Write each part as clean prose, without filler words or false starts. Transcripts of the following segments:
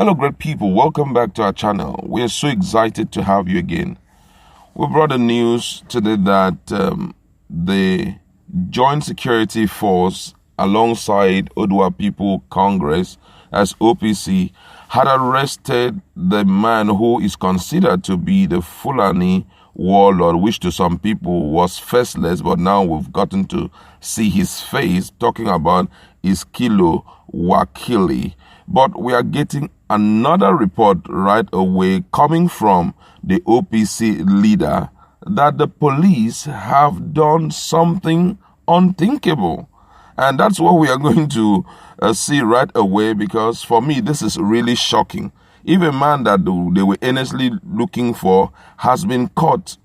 Hello, great people. Welcome back to our channel. We are so excited to have you again. We brought the news today that the Joint Security Force, alongside Oodua People Congress, as OPC, had arrested the man who is considered to be the Fulani warlord, which to some people was faceless, but now we've gotten to see his face, talking about Iskilu Wakili. But we are getting another report right away coming from the OPC leader that the police have done something unthinkable. And that's what we are going to see right away, because for me, this is really shocking. If a man that they were earnestly looking for has been caught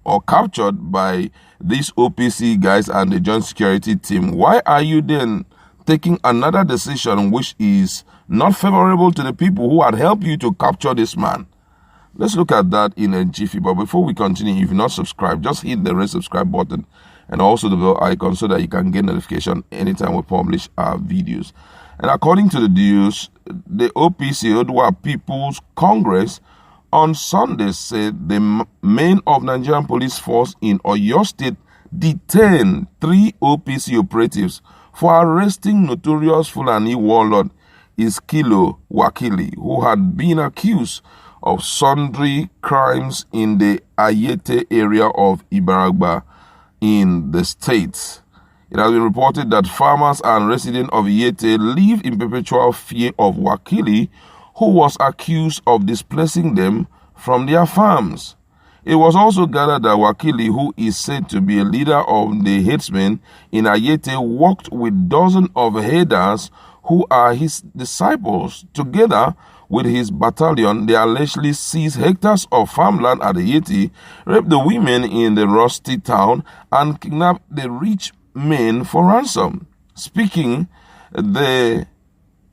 or captured by these OPC guys and the Joint Security team, why are you then taking another decision which is not favorable to the people who had helped you to capture this man? Let's look at that in a jiffy. But before we continue, if you're not subscribed, just hit the red subscribe button and also the bell icon so that you can get notification anytime we publish our videos. And according to the news, the OPC, Oodua People's Congress, on Sunday said the men of Nigerian police force in Oyo State detained 3 OPC operatives for arresting notorious Fulani warlord Iskilu Wakili, who had been accused of sundry crimes in the Ayete area of Ibaragba in the state. It has been reported that farmers and residents of Ayete live in perpetual fear of Wakili, who was accused of displacing them from their farms. It was also gathered that Wakili, who is said to be a leader of the headsmen in Ayete, worked with dozens of herders who are his disciples. Together with his battalion, they allegedly seized hectares of farmland at Ayete, raped the women in the rusty town, and kidnapped the rich men for ransom. Speaking, the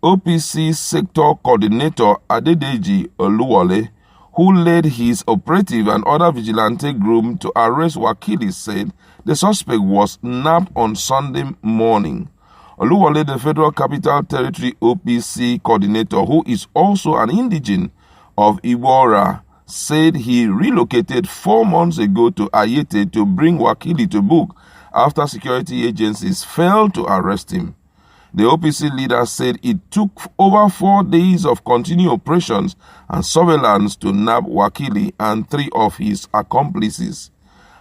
OPC sector coordinator Adedeji Oluwole, who led his operative and other vigilante group to arrest Wakili, said the suspect was nabbed on Sunday morning. Oluwole, the Federal Capital Territory OPC coordinator, who is also an indigene of Iwara, said he relocated 4 months ago to Ayete to bring Wakili to book after security agencies failed to arrest him. The OPC leader said it took over 4 days of continued operations and surveillance to nab Wakili and 3 of his accomplices.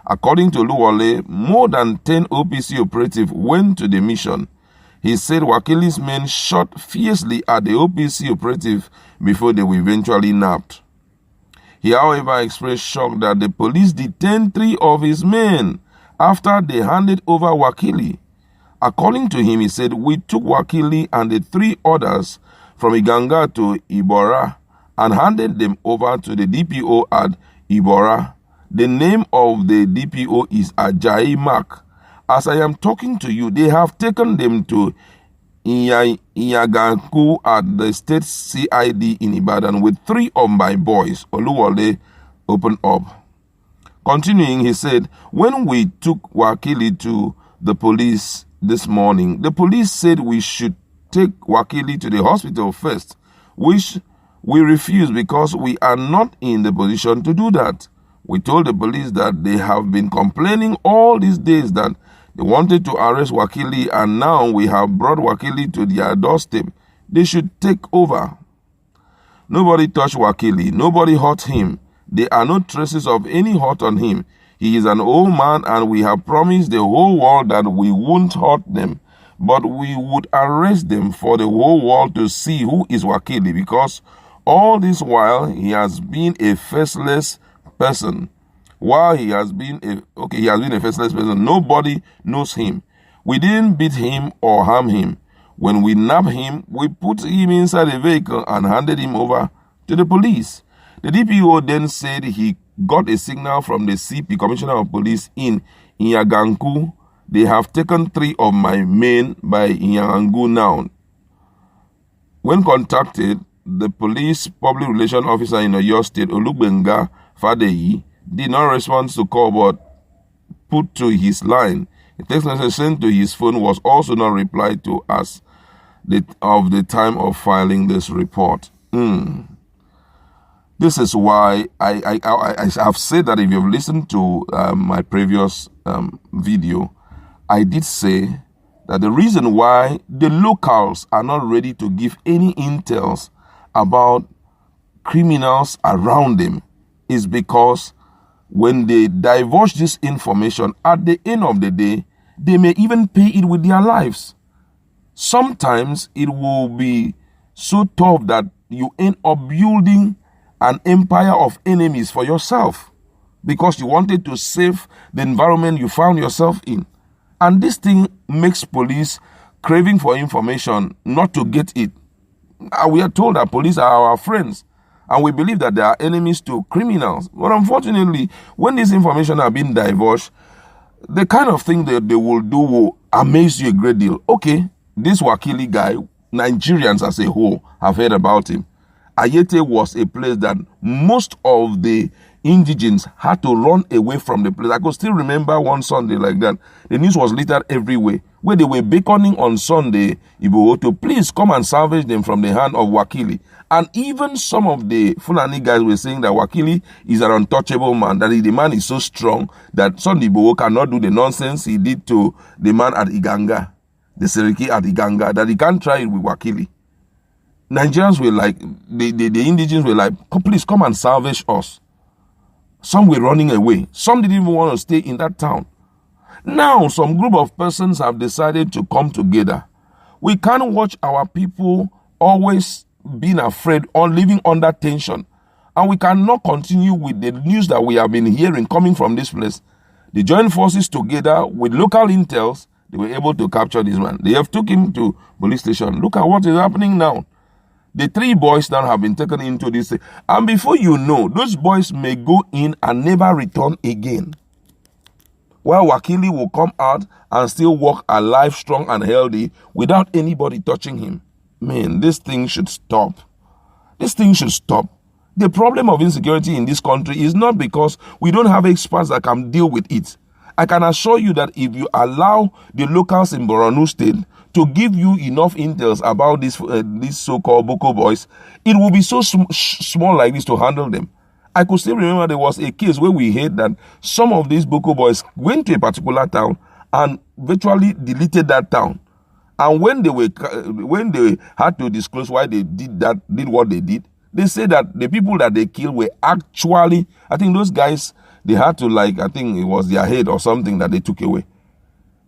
According to Oluwole, more than 10 OPC operatives went to the mission. He said Wakili's men shot fiercely at the OPC operative before they were eventually nabbed. He, however, expressed shock that the police detained 3 of his men after they handed over Wakili. According to him, he said, "We took Wakili and the 3 others from Iganga to Ibora and handed them over to the DPO at Ibora. The name of the DPO is Ajayi Mark. As I am talking to you, they have taken them to Iyaganku at the state CID in Ibadan with 3 of my boys," Oluwole opened up. Continuing, he said, "When we took Wakili to the police this morning, the police said we should take Wakili to the hospital first, which we refused because we are not in the position to do that. We told the police that they have been complaining all these days that they wanted to arrest Wakili, and now we have brought Wakili to their doorstep. They should take over. Nobody touched Wakili. Nobody hurt him. There are no traces of any hurt on him. He is an old man, and we have promised the whole world that we won't hurt them, but we would arrest them for the whole world to see who is Wakili, because all this while he has been a faceless person. While he has been a faceless person, nobody knows him. We didn't beat him or harm him. When we nabbed him, we put him inside a vehicle and handed him over to the police." The DPO then said he got a signal from the CP, Commissioner of Police in Iyaganku. "They have taken 3 of my men by Iyaganku now." When contacted, the police public relations officer in Oyo State, Olubenga Fadeyi, did not respond to call but put to his line. A text message sent to his phone was also not replied to as of the time of filing this report. This is why I have said that if you've listened to my previous video, I did say that the reason why the locals are not ready to give any intels about criminals around them is because when they divulge this information, at the end of the day, they may even pay it with their lives. Sometimes it will be so tough that you end up building an empire of enemies for yourself because you wanted to save the environment you found yourself in. And this thing makes police craving for information not to get it. We are told that police are our friends, and we believe that they are enemies to criminals. But unfortunately, when this information are being divulged, the kind of thing that they will do will amaze you a great deal. Okay, this Wakili guy, Nigerians as a whole have heard about him. Ayete was a place that most of the indigents had to run away from the place. I could still remember one Sunday like that. The news was littered everywhere, where they were beckoning on Sunday, Igbo, to please come and salvage them from the hand of Wakili. And even some of the Fulani guys were saying that Wakili is an untouchable man, that the man is so strong that Sunday Igbo cannot do the nonsense he did to the man at Iganga, the Seriki at Iganga, that he can't try it with Wakili. Nigerians were like, the indigents were like, please come and salvage us. Some were running away. Some didn't even want to stay in that town. Now, some group of persons have decided to come together. We can't watch our people always being afraid or living under tension. And we cannot continue with the news that we have been hearing coming from this place. They joined forces together with local intels. They were able to capture this man. They have took him to police station. Look at what is happening now. The 3 boys now have been taken into this. And before you know, those boys may go in and never return again. While Wakili will come out and still walk alive, strong and healthy without anybody touching him. Man, this thing should stop. This thing should stop. The problem of insecurity in this country is not because we don't have experts that can deal with it. I can assure you that if you allow the locals in Borno State to give you enough intels about these so-called Boko boys, it will be so small like this to handle them. I could still remember there was a case where we heard that some of these Boko boys went to a particular town and virtually deleted that town. And when they had to disclose why they did what they did, they said that the people that they killed were actually, I think those guys, they had to I think it was their head or something that they took away.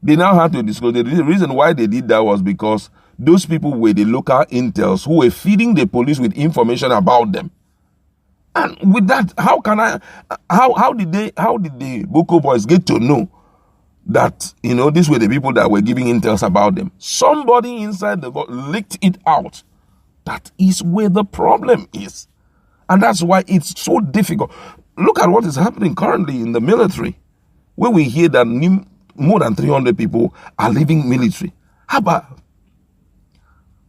They now had to disclose. The reason why they did that was because those people were the local intels who were feeding the police with information about them. And with that, how did the Boko boys get to know that, these were the people that were giving intels about them? Somebody inside the boat leaked it out. That is where the problem is. And that's why it's so difficult. Look at what is happening currently in the military, where we hear that more than 300 people are leaving military. How about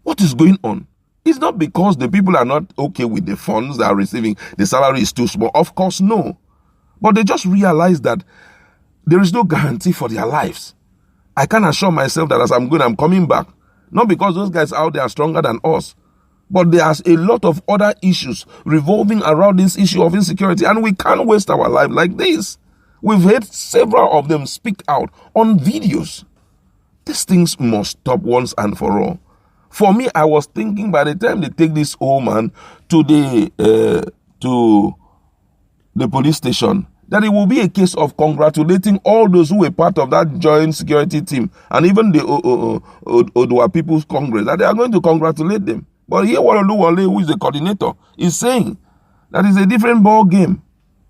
what is going on? It's not because the people are not okay with the funds they are receiving. The salary is too small. Of course, no. But they just realize that there is no guarantee for their lives. I can assure myself that as I'm going, I'm coming back. Not because those guys out there are stronger than us, but there's a lot of other issues revolving around this issue of insecurity, and we can't waste our life like this. We've heard several of them speak out on videos. These things must stop once and for all. For me, I was thinking by the time they take this old man to the police station, that it will be a case of congratulating all those who were part of that joint security team and even the Odua People's Congress, that they are going to congratulate them. But here what Oluwole, who is the coordinator, is saying that it's a different ball game.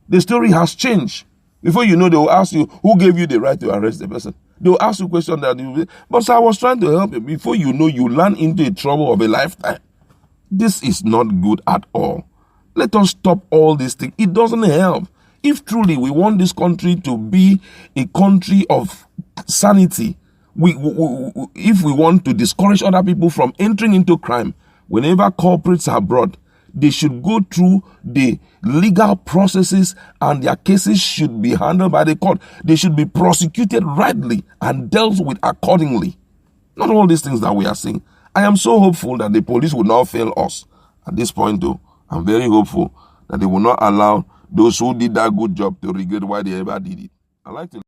The story has changed. Before you know, they will ask you, who gave you the right to arrest the person? They will ask you a question that but so I was trying to help you. Before you know, you land into a trouble of a lifetime. This is not good at all. Let us stop all these things. It doesn't help. If truly we want this country to be a country of sanity, if we want to discourage other people from entering into crime, whenever culprits are brought, they should go through the legal processes and their cases should be handled by the court. They should be prosecuted rightly and dealt with accordingly. Not all these things that we are seeing. I am so hopeful that the police will not fail us. At this point, though, I'm very hopeful that they will not allow those who did that good job to regret why they ever did it. I like to